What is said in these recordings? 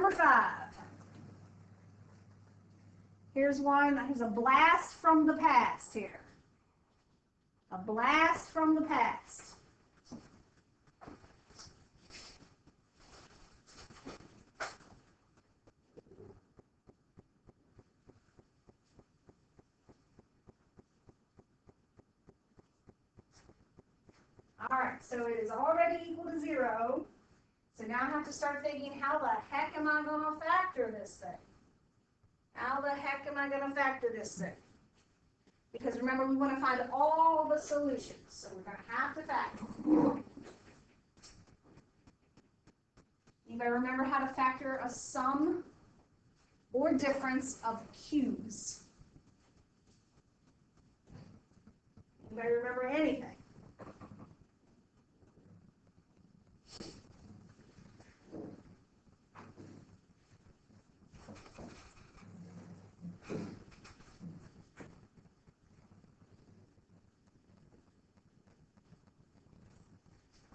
number 5. Here's one. Here's a blast from the past here. A blast from the past. All right, so it is already equal to 0. So now I have to start thinking, how the heck am I going to factor this thing? How the heck am I going to factor this thing? Because remember, we want to find all the solutions, so we're going to have to factor. Anybody remember how to factor a sum or difference of cubes? Anybody remember anything?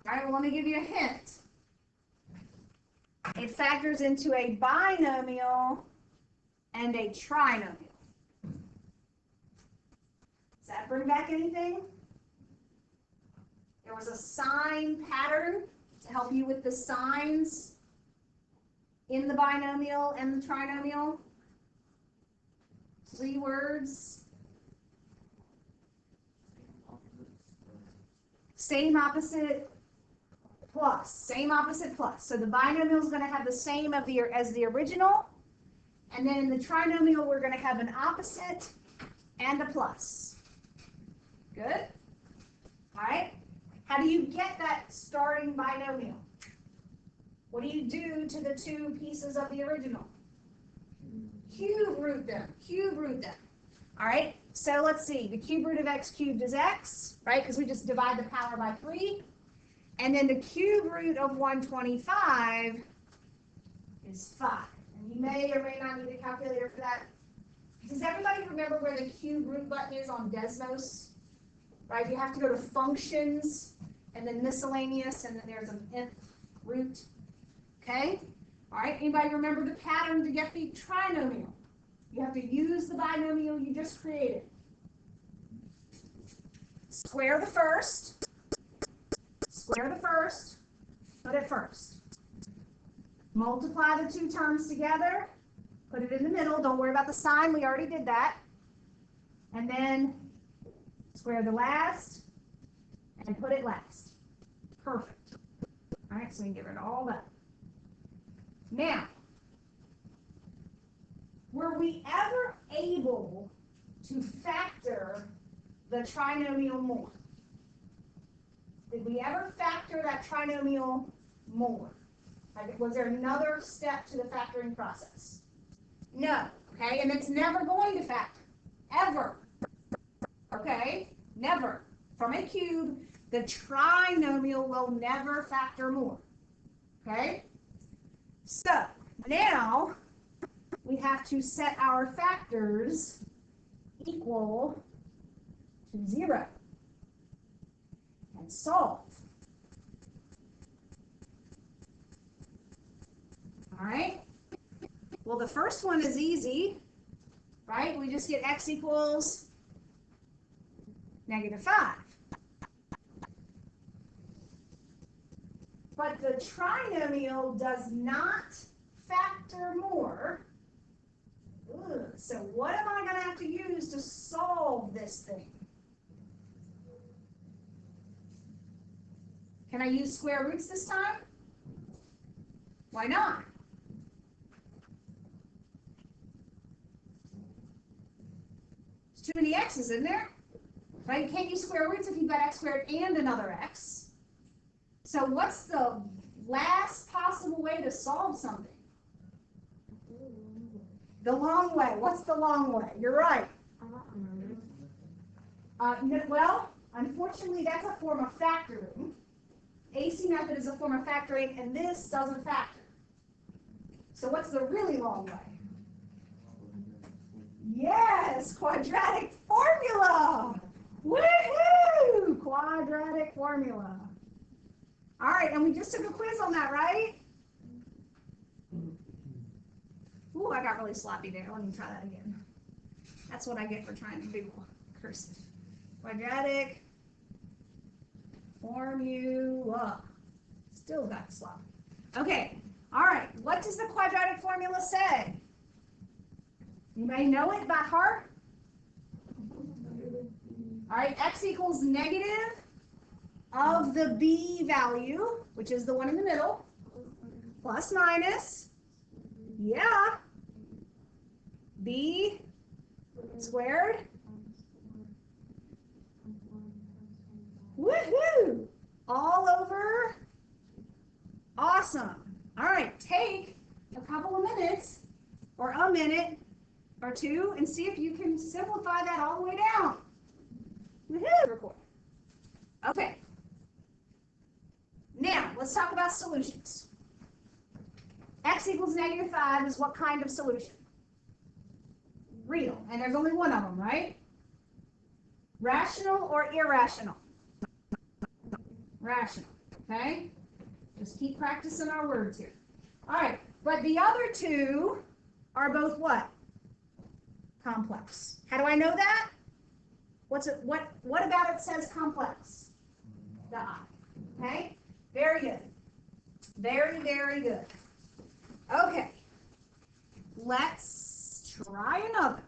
All right, well, let me give you a hint. It factors into a binomial and a trinomial. Does that bring back anything? There was a sign pattern to help you with the signs in the binomial and the trinomial. 3 words. Same, opposite, plus. Same, opposite, plus. So the binomial is going to have the same as the original. And then in the trinomial, we're going to have an opposite and a plus. Good? All right. How do you get that starting binomial? What do you do to the 2 pieces of the original? Cube root them. Cube root them. All right. So let's see. The cube root of x cubed is x, right? Because we just divide the power by 3. And then the cube root of 125 is 5. And you may or may not need a calculator for that. Does everybody remember where the cube root button is on Desmos? Right? You have to go to functions and then miscellaneous, and then there's an nth root. Okay? All right. Anybody remember the pattern to get the trinomial? You have to use the binomial you just created. Square the first. Square the first. Put it first. Multiply the 2 terms together. Put it in the middle. Don't worry about the sign. We already did that. And then square the last and put it last. Perfect. All right, so we can get rid of all that. Now, were we ever able to factor the trinomial more? Did we ever factor that trinomial more? Like, was there another step to the factoring process? No. Okay, and it's never going to factor. Ever. Okay? Never. From a cube, the trinomial will never factor more. Okay? So, now we have to set our factors equal to 0 and solve. All right? Well, the first one is easy, right? We just get x equals -5. But the trinomial does not factor more. Ugh, so what am I going to have to use to solve this thing? Can I use square roots this time? Why not? There's too many x's in there. Right? You can't use square roots if you've got x squared and another x. So what's the last possible way to solve something? The long way. What's the long way? You're right. Well, unfortunately, that's a form of factoring. AC method is a form of factoring, and this doesn't factor. So what's the really long way? Yes, quadratic formula. Woohoo! Quadratic formula. All right, and we just took a quiz on that, right? Ooh, I got really sloppy there. Let me try that again. That's what I get for trying to do cursive. Quadratic formula. Still got sloppy. Okay. All right. What does the quadratic formula say? Anybody know it by heart? All right. X equals negative of the b value, which is the one in the middle, plus minus, yeah, b squared. Woohoo! All over. Awesome. All right, take a couple of minutes or a minute or two and see if you can simplify that all the way down. Woohoo! Okay. Now, let's talk about solutions. X equals negative 5 is what kind of solution? Real. And there's only one of them, right? Rational or irrational? Rational. Okay? Just keep practicing our words here. All right. But the other two are both what? Complex. How do I know that? What about it says complex? The I. Okay? Very good. Very, very good. Okay. Let's try another.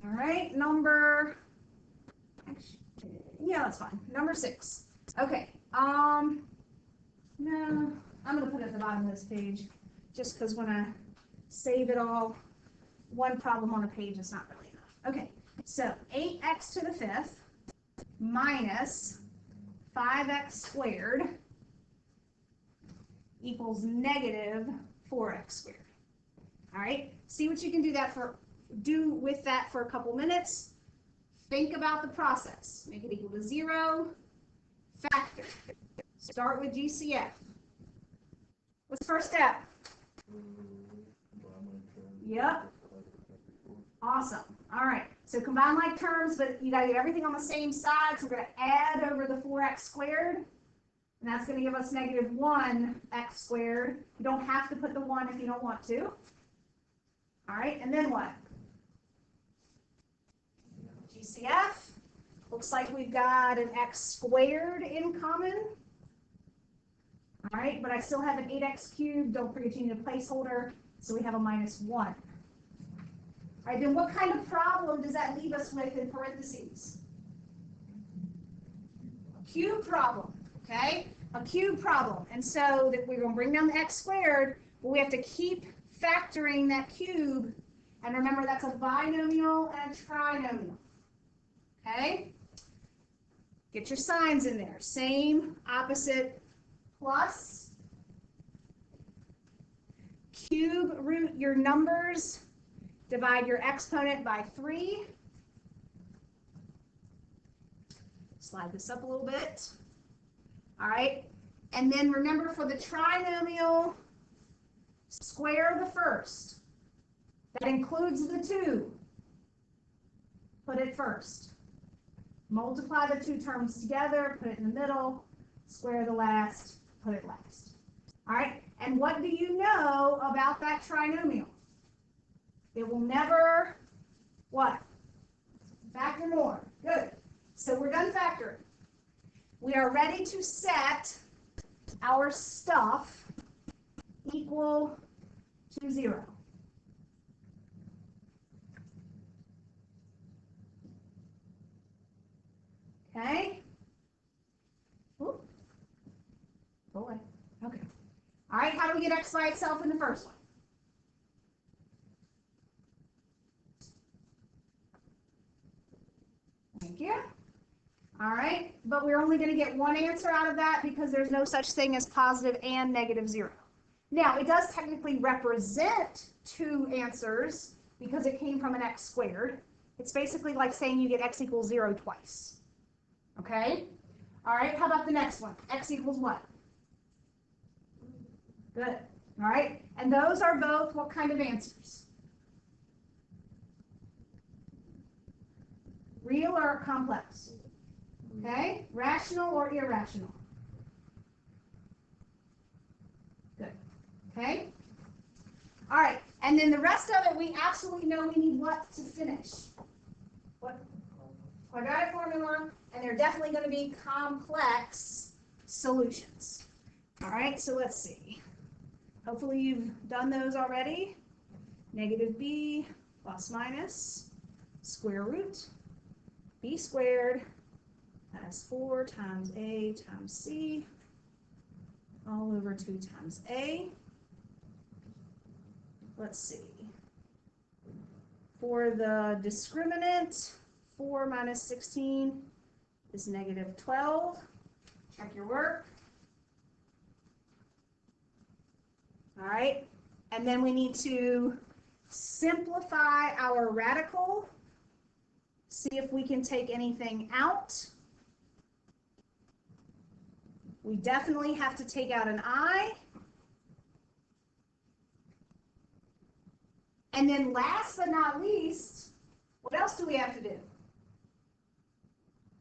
All right, number, yeah, that's fine. Number 6. Okay. No, I'm gonna put it at the bottom of this page, just because when I save it all, one problem on a page is not really enough. Okay, so 8x to the 5th minus 5x squared equals negative 4x squared. All right, see what you can do with that for a couple minutes. Think about the process. Make it equal to 0. Factor. Start with GCF. What's the first step? Yep. Awesome. All right. So combine like terms, but you got to get everything on the same side. So we're going to add over the 4x squared. And that's going to give us negative 1x squared. You don't have to put the 1 if you don't want to. All right. And then what? GCF. Looks like we've got an x squared in common. All right, but I still have an 8x cubed. Don't forget you need a placeholder. So we have a minus 1. All right, then what kind of problem does that leave us with in parentheses? A cube problem, okay? A cube problem. And so that we're going to bring down the x squared, but we have to keep factoring that cube. And remember, that's a binomial and a trinomial. Okay? Get your signs in there. Same, opposite, plus. Cube root your numbers. Divide your exponent by 3. Slide this up a little bit. All right. And then remember, for the trinomial, square the first. That includes the 2. Put it first. Multiply the 2 terms together, put it in the middle, square the last, put it last. All right, and what do you know about that trinomial? It will never, what? Factor more. Good. So we're done factoring. We are ready to set our stuff equal to 0. Okay. Ooh. Go away. Okay. All right, how do we get x by itself in the first one? Thank you. All right, but we're only going to get one answer out of that because there's no such thing as positive and negative 0. Now, it does technically represent 2 answers because it came from an x squared. It's basically like saying you get x equals 0 twice. Okay? All right, how about the next one? X equals what? Good. All right, and those are both what kind of answers? Real or complex? Okay, rational or irrational? Good. Okay? All right, and then the rest of it, we absolutely know we need what to finish? What? Quadratic formula, and they're definitely going to be complex solutions. All right, so let's see. Hopefully you've done those already. Negative b plus minus square root b squared as 4 times a times c all over 2 times a. Let's see. For the discriminant, 4 minus 16 is negative 12. Check your work. All right, and then we need to simplify our radical, see if we can take anything out. We definitely have to take out an I. And then last but not least, what else do we have to do?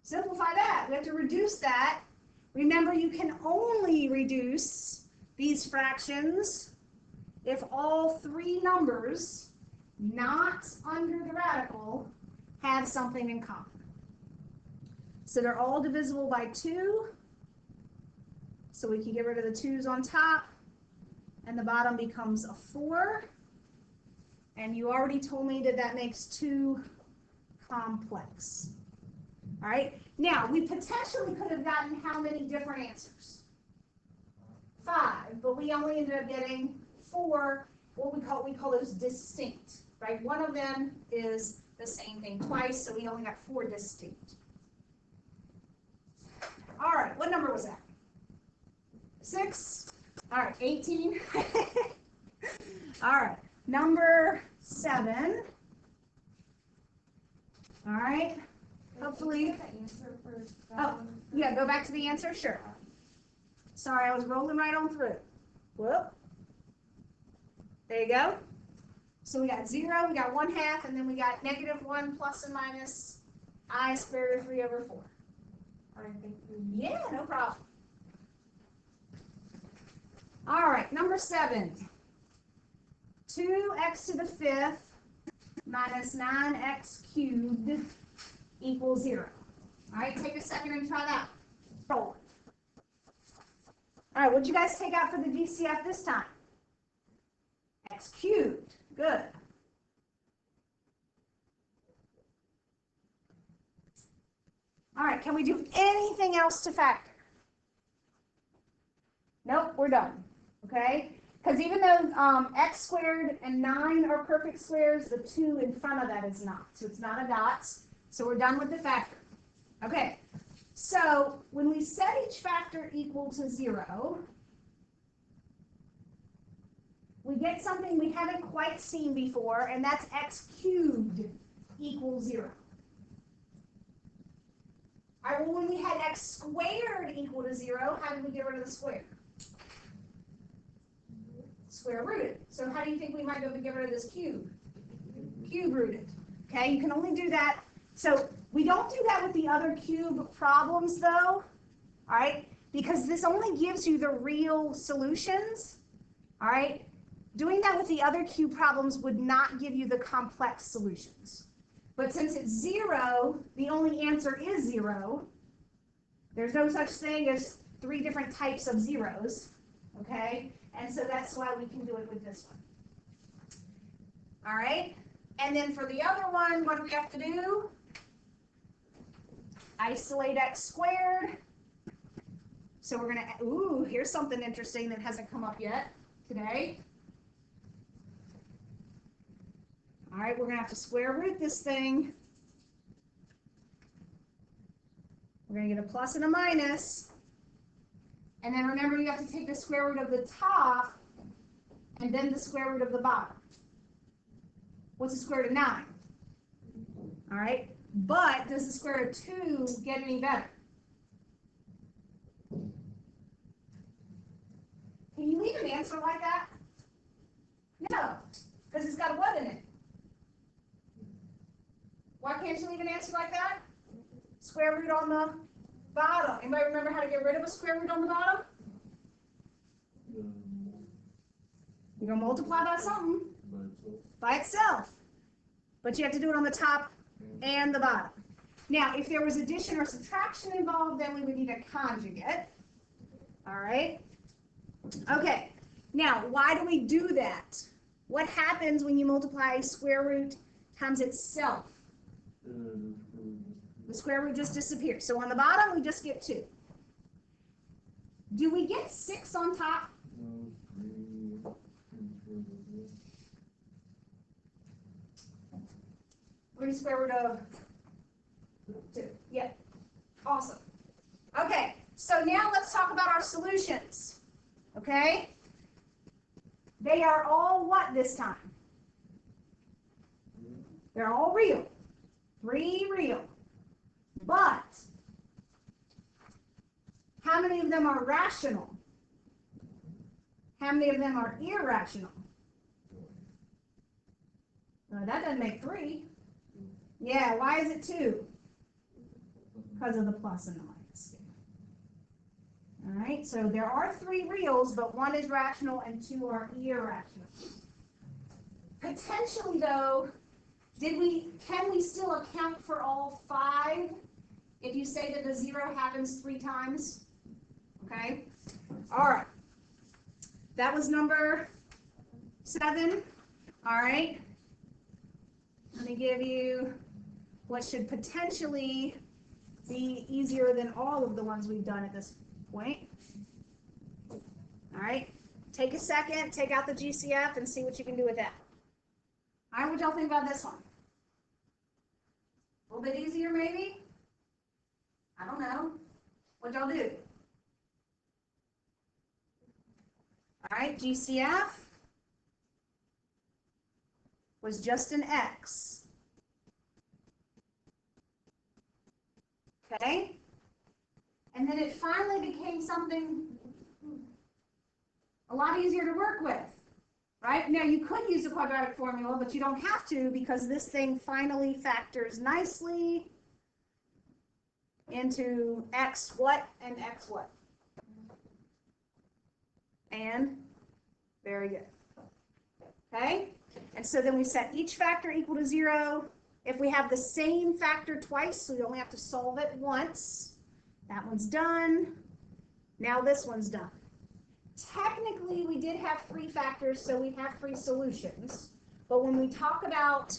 Simplify that. We have to reduce that. Remember, you can only reduce these fractions if all three numbers not under the radical have something in common. So they're all divisible by 2. So we can get rid of the 2's on top, and the bottom becomes a 4. And you already told me that that makes 2 complex. All right, now we potentially could have gotten how many different answers? 5, but we only ended up getting 4, what we call those distinct, right? One of them is the same thing twice, so we only got 4 distinct. All right, what number was that? 6? All right, 18. All right, number 7. All right, hopefully. Oh, yeah, go back to the answer, sure. Sorry, I was rolling right on through. Whoop. There you go. So we got 0, we got 1/2, and then we got -1 plus and minus I squared root 3 over 4. All right, thank you. Yeah, no problem. All right, number 7. 2x to the 5th minus 9x cubed equals 0. All right, take a second and try that. Roll. All right, what'd you guys take out for the DCF this time? X cubed. Good. All right, can we do anything else to factor? Nope, we're done. Okay? Because even though x squared and 9 are perfect squares, the 2 in front of that is not. So it's not a dot. So we're done with the factor. Okay. So when we set each factor equal to 0, we get something we haven't quite seen before, and that's x cubed equals 0. All right, well, when we had x squared equal to 0, how did we get rid of the square? Square rooted. So how do you think we might be able to get rid of this cube? Cube rooted. Okay, you can only do that. So we don't do that with the other cube problems, though, all right, because this only gives you the real solutions, all right? Doing that with the other cube problems would not give you the complex solutions. But since it's 0, the only answer is 0. There's no such thing as 3 different types of zeros, okay? And so that's why we can do it with this one. All right? And then for the other one, what do we have to do? Isolate x squared. So we're going to, ooh, here's something interesting that hasn't come up yet today. All right, we're going to have to square root this thing. We're going to get a plus and a minus. And then remember, you have to take the square root of the top and then the square root of the bottom. What's the square root of 9? All right, but does the square root of 2 get any better? Can you leave an answer like that? No, because it's got a what in it? Why can't you leave an answer like that? Square root on the bottom. Anybody remember how to get rid of a square root on the bottom? You're going to multiply by something. By itself. But you have to do it on the top and the bottom. Now, if there was addition or subtraction involved, then we would need a conjugate. All right? Okay. Now, why do we do that? What happens when you multiply square root times itself? The square root just disappears. So on the bottom, we just get 2. Do we get 6 on top? What is square root of 2? Yeah. Awesome. Okay. So now let's talk about our solutions. Okay? They are all what this time? They're all real. 3 real. But how many of them are rational? How many of them are irrational? That doesn't make 3. Yeah, why is it 2? Because of the plus and the minus. All right, so there are 3 reals, but 1 is rational and 2 are irrational. Potentially, though, can we still account for all 5 if you say that the 0 happens 3 times? Okay, all right. That was number 7. All right. Let me give you what should potentially be easier than all of the ones we've done at this point. All right. Take a second, take out the GCF, and see what you can do with that. All right, what y'all think about this one? A little bit easier, maybe? I don't know. What y'all do? All right, GCF was just an X. Okay? And then it finally became something a lot easier to work with. Right? Now, you could use the quadratic formula, but you don't have to because this thing finally factors nicely into X what and X what. And very good. Okay? And so then we set each factor equal to 0. If we have the same factor twice, so we only have to solve it once, that one's done. Now this one's done. Technically, we did have 3 factors, so we have 3 solutions. But when we talk about,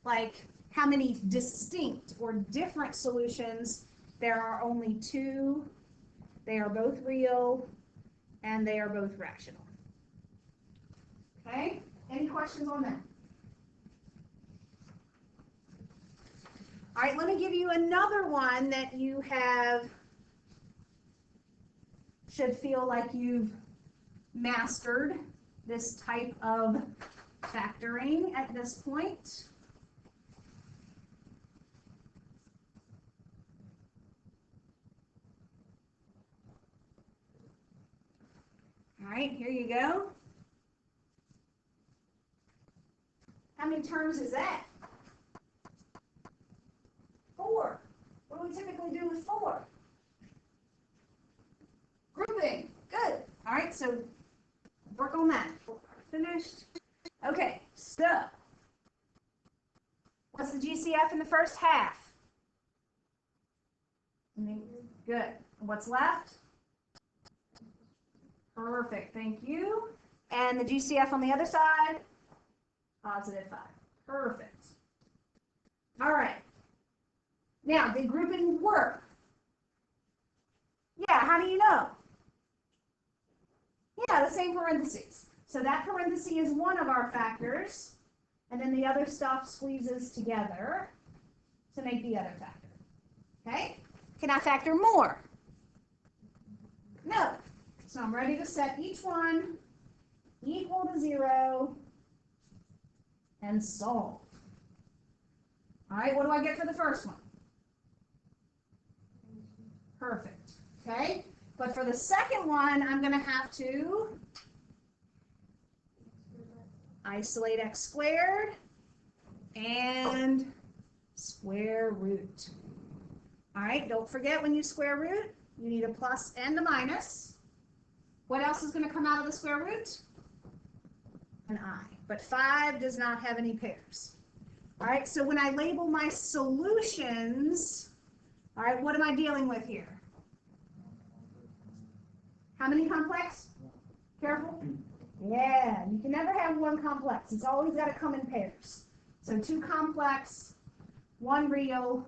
like, how many distinct or different solutions, there are only 2. They are both real, and they are both rational. Okay? Any questions on that? All right, let me give you another one that you should feel like you've mastered this type of factoring at this point. All right, here you go. How many terms is that? 4. What do we typically do with 4? Grouping. Good. All right, so work on that. Finished. Okay, so what's the GCF in the first half? Good. What's left? Perfect. Thank you. And the GCF on the other side? Positive 5. Perfect. All right. Now, did grouping work? Yeah, how do you know? Yeah, the same parentheses. So that parenthesis is one of our factors, and then the other stuff squeezes together to make the other factor. Okay? Can I factor more? No. So I'm ready to set each one equal to 0 and solve. All right, what do I get for the first one? Perfect. Okay? But for the second one, I'm going to have to isolate x squared and square root. All right, don't forget when you square root, you need a plus and a minus. What else is going to come out of the square root? an I, but 5 does not have any pairs. All right, so when I label my solutions, all right, what am I dealing with here? How many complex? Careful. Yeah, you can never have one complex. It's always got to come in pairs. So 2 complex, 1 real,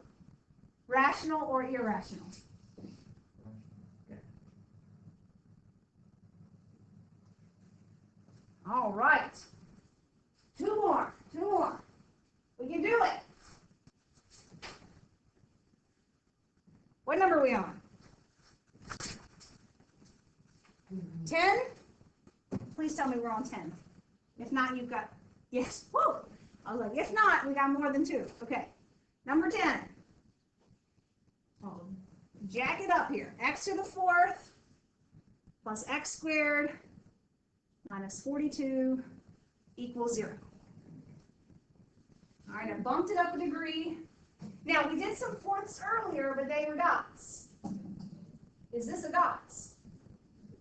rational or irrational. Good. All right. 2 more. We can do it. What number are we on? 10? Please tell me we're on 10. If not, you've got, yes, woo! I was like, if not, we got more than 2. Okay, number 10. Oh, jack it up here. X to the 4th plus x squared minus 42 equals 0. All right, I bumped it up a degree. Now, we did some fourths earlier, but they were dots. Is this a dots?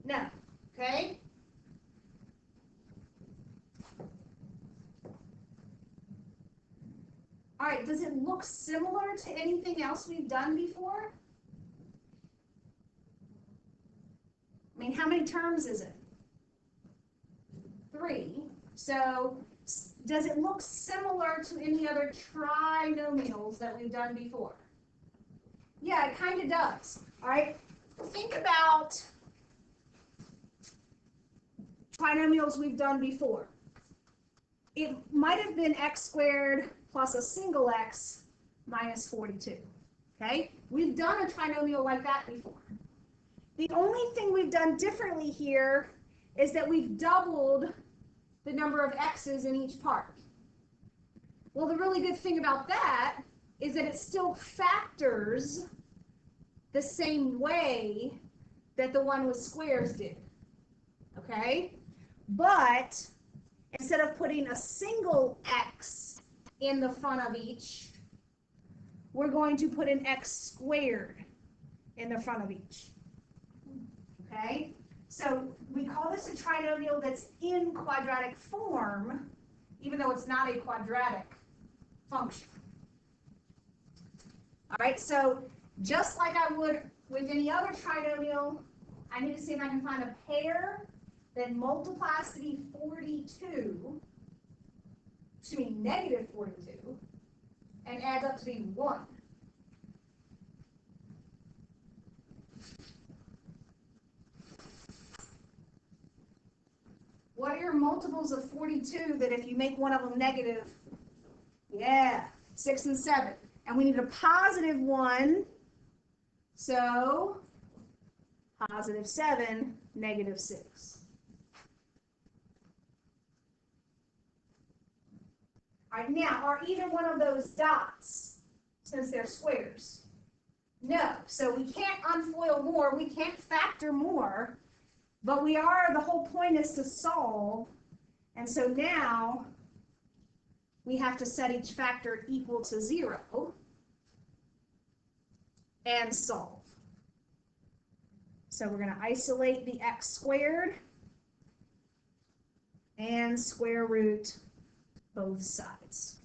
No. Okay? All right, does it look similar to anything else we've done before? I mean, how many terms is it? 3. So, does it look similar to any other trinomials that we've done before? Yeah, it kind of does. All right, think about trinomials we've done before. It might have been x squared plus a single x minus 42. Okay, we've done a trinomial like that before. The only thing we've done differently here is that we've doubled the number of x's in each part. Well, the really good thing about that is that it still factors the same way that the one with squares did. Okay? But instead of putting a single x in the front of each, we're going to put an x squared in the front of each. Okay? So we call this a trinomial that's in quadratic form, even though it's not a quadratic function. All right, so just like I would with any other trinomial, I need to see if I can find a pair that multiplies to be 42, excuse me, negative 42, and adds up to be 1. What are your multiples of 42 that if you make one of them negative? Yeah, 6 and 7. And we need a positive 1, so positive 7, negative 6. All right, now, are either one of those dots, since they're squares? No, so we can't unfoil more, we can't factor more, but we are, the whole point is to solve, and so now we have to set each factor equal to 0 and solve. So we're going to isolate the x squared and square root both sides.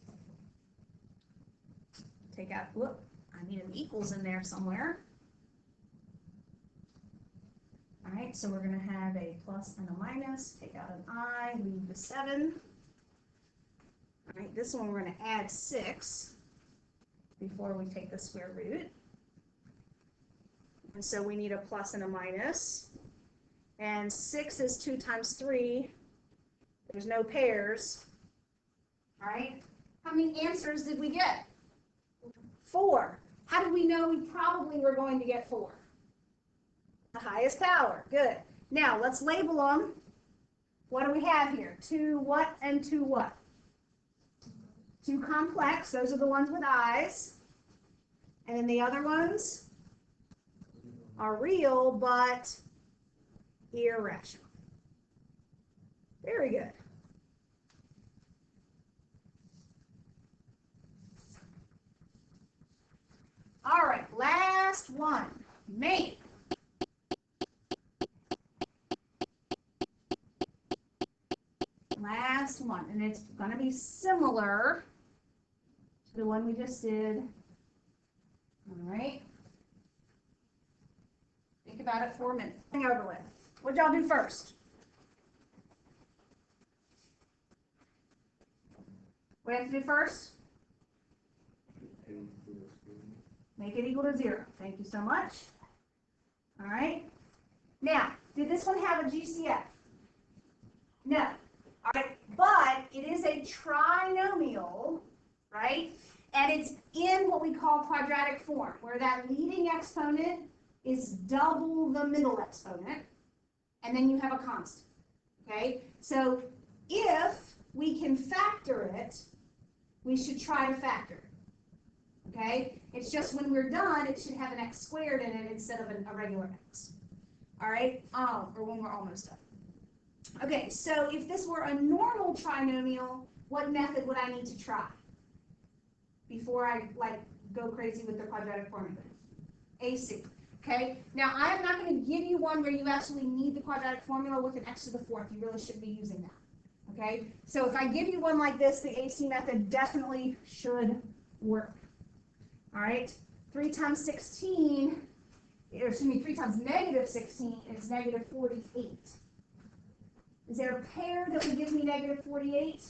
Take out, whoop, I need an equals in there somewhere. All right, so we're going to have a plus and a minus. Take out an I, leave the 7. All right, this one we're going to add 6 before we take the square root. And so we need a plus and a minus. And 6 is 2 times 3. There's no pairs. All right, how many answers did we get? 4. How did we know we probably were going to get 4? The highest power. Good. Now, let's label them. What do we have here? 2 what and 2 what? 2 complex. Those are the ones with i's. And then the other ones are real, but irrational. Very good. All right, last one. Man. Last one, and it's going to be similar to the one we just did. All right. Think about it for a minute. Think over with. What y'all do first? What do you have to do first? Make it equal to 0. Thank you so much. All right. Now, did this one have a GCF? No. All right. But it is a trinomial, right? And it's in what we call quadratic form, where that leading exponent is double the middle exponent, and then you have a constant. Okay? So if we can factor it, we should try to factor it. Okay? It's just when we're done, it should have an x squared in it instead of a regular x. All right? Or when we're almost done. Okay, so if this were a normal trinomial, what method would I need to try before I go crazy with the quadratic formula? AC. Okay? Now, I am not going to give you one where you actually need the quadratic formula with an x to the 4th. You really shouldn't be using that. Okay? So if I give you one like this, the AC method definitely should work. All right? 3 times 16, or excuse me, 3 times negative 16 is negative 48. Is there a pair that would give me negative 48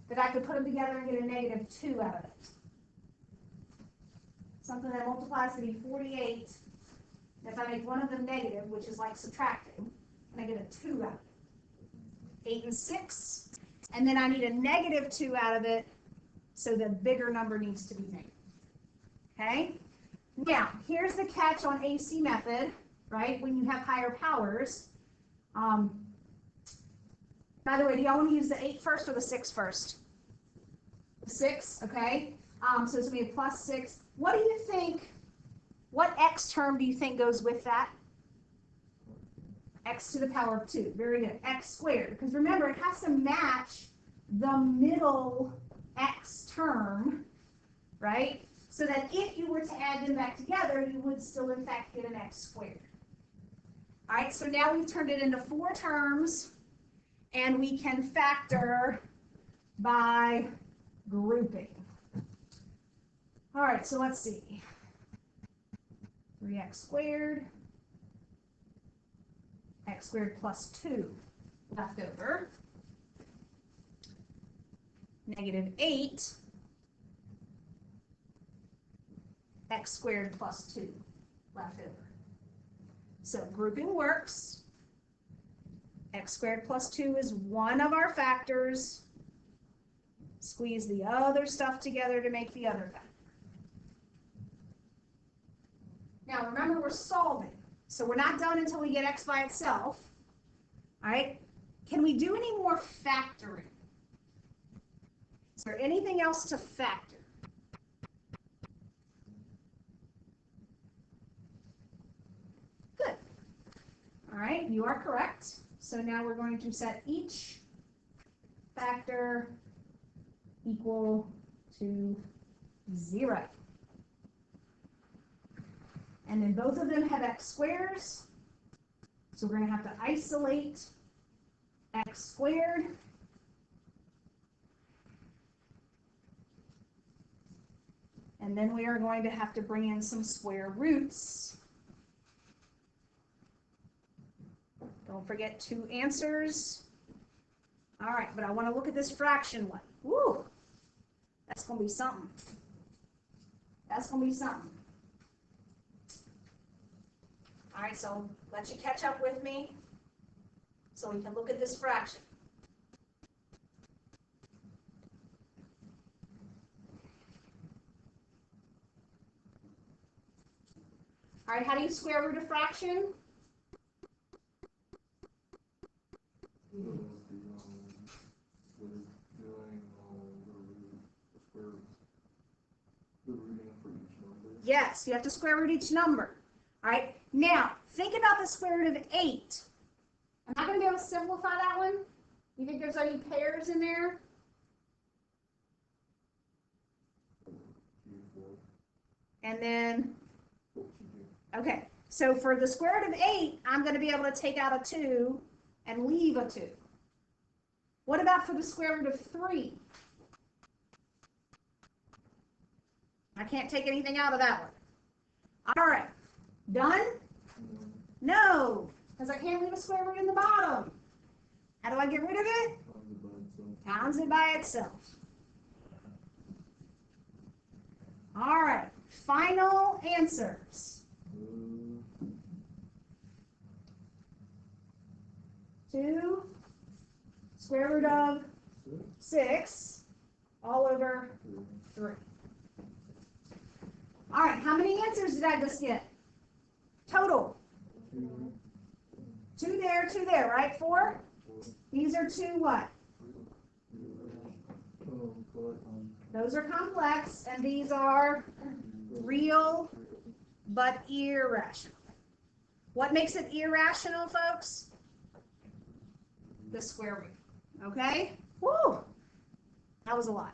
that I could put them together and get a negative 2 out of it? Something that multiplies to be 48. If I make one of them negative, which is like subtracting, and I get a 2 out of it. 8 and 6. And then I need a negative 2 out of it, so the bigger number needs to be negative. Okay? Now, here's the catch on AC method, right? When you have higher powers. By the way, do y'all want to use the 8 first or the 6 first? The 6, okay? So it's going to be a plus 6. What do you think, what x term do you think goes with that? X to the power of 2. Very good. X squared. Because remember, it has to match the middle x term, right? So that if you were to add them back together, you would still, in fact, get an x squared. All right, so now we've turned it into 4 terms. And we can factor by grouping. All right, so let's see. 3x squared, x squared plus 2 left over. Negative 8, x squared plus 2 left over. So grouping works. X squared plus 2 is one of our factors. Squeeze the other stuff together to make the other factor. Now remember, we're solving, so we're not done until we get x by itself. All right? Can we do any more factoring? Is there anything else to factor? Good. All right, you are correct. So now we're going to set each factor equal to 0. And then both of them have x squares. So we're going to have to isolate x squared. And then we are going to have to bring in some square roots. Don't forget 2 answers. All right, but I want to look at this fraction one. Woo! That's going to be something. That's going to be something. All right, so let you catch up with me so we can look at this fraction. All right, how do you square root a fraction? Yes, you have to square root each number. All right, now think about the square root of 8. Am I going to be able to simplify that one? You think there's any pairs in there? And then, okay, so for the square root of 8, I'm going to be able to take out a 2 and leave a 2. What about for the square root of 3? I can't take anything out of that one. All right, done? No, because I can't leave a square root in the bottom. How do I get rid of it? Pounds it by itself. All right, final answers. 2 square root of 6 all over 3. All right, how many answers did I just get? Total. 2 there, right? 4? These are 2 what? Those are complex, and these are real but irrational. What makes it irrational, folks? The square root. Okay? Woo! That was a lot.